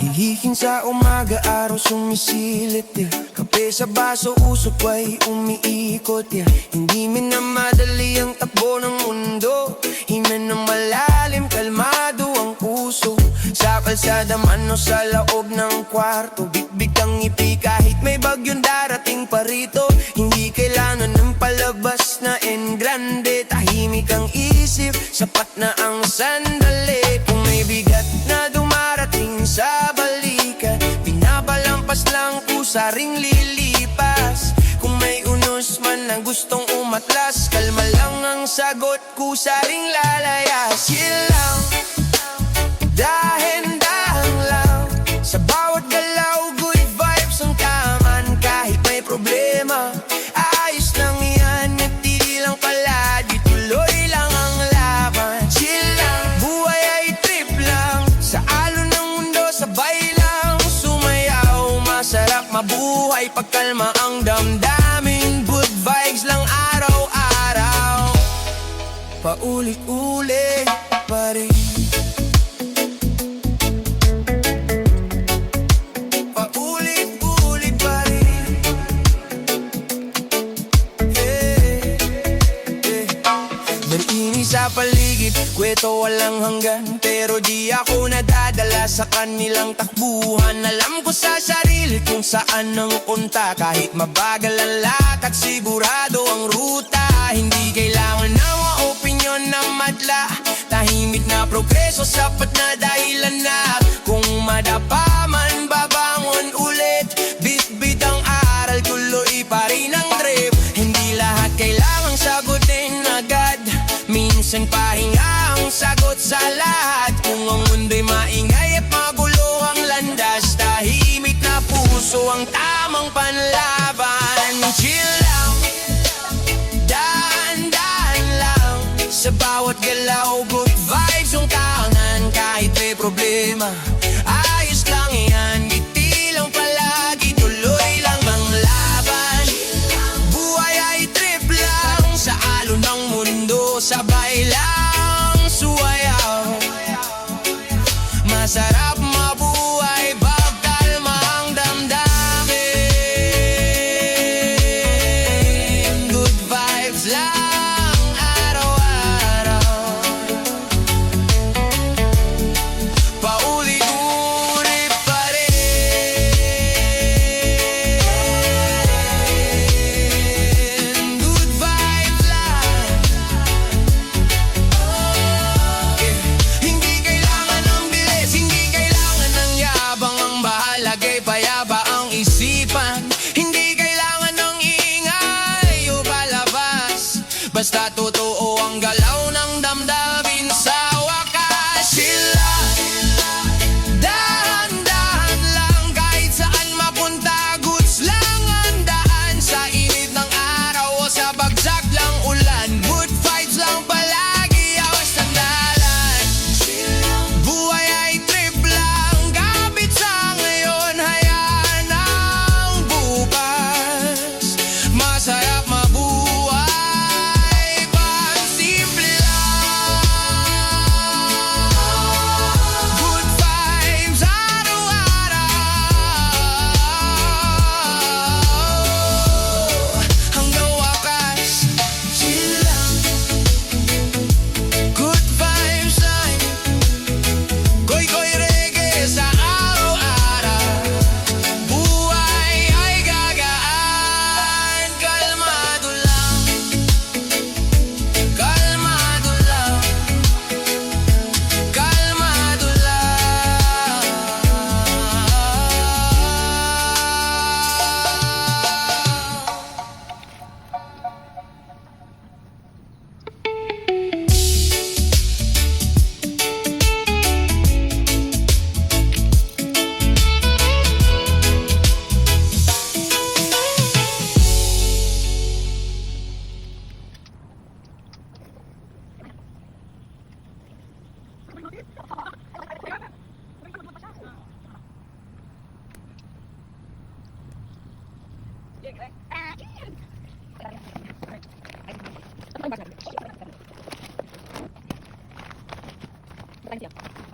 Gigising sa umaga, araw sumisilip, yeah. Kape sa baso, usok ay umiikot, yeah. Hindi minamadali ang takbo ng mundo. Hina ng malalim, kalmado ang puso. Sa kalsada man o sa loob ng kwarto, bigbig ang ngiti kahit may bagyong darating pa rito. Hindi kailangan ng palabas na engrande. Tahimik ang isip, sapat na ang sandali. Kung may bigat na dumarating sa balikan, pinapalampas lang kusaring lilipas. Kung may unos man ang gustong umatlas, kalma lang ang sagot, kusaring lalayas. Chill lang, dahan-dahan lang. Sa bawat galaw, good vibes ang taman. Kahit may problema, ayos lang yan. Natili lang pala, di tuloy lang ang laban. Chill lang, buhay ay trip lang. Sa alon ng mundo, sabay lang sumayaw. Masarap mabuhay, pagkalma ang damdamin. Good vibes lang araw-araw, paulit-ulit pa rin. Paulit-ulit pa rin. Nag-inis sa paligid, kweto walang hanggan. Pero di ako nadadala sa kanilang takbuhan. Alam ko sa sarili kung saan ang punta. Kahit mabagal ang lakad, sigurado ang ruta. Hindi kailangan ng mga opinyon na madla. Tahimik na progreso, sapat na dahilan na. Kung madapa man, babangon ulit. Bit-bit ang aral, tuloy pa rin ang drip. Hindi lahat kailangang sagutin agad. Minsan pahinga ang sagot sa lahat. Kung ang mundo'y maingay at magulo ang landas, tahimik na puso ang tamang panlaban. Chill lang, daan-daan lang. Sa bawat galaw, good vibes ang tangan. Kahit may problema, ayos lang yan. Ngiti lang palagi, tuloy lang ang laban. Buhay ay trip lang. Sa alon ng mundo, sabay lang suwayaw. Masarap mabuhay, pagkalma ang damdamin. Good vibes lang araw-araw, paulit-ulit. Thank you.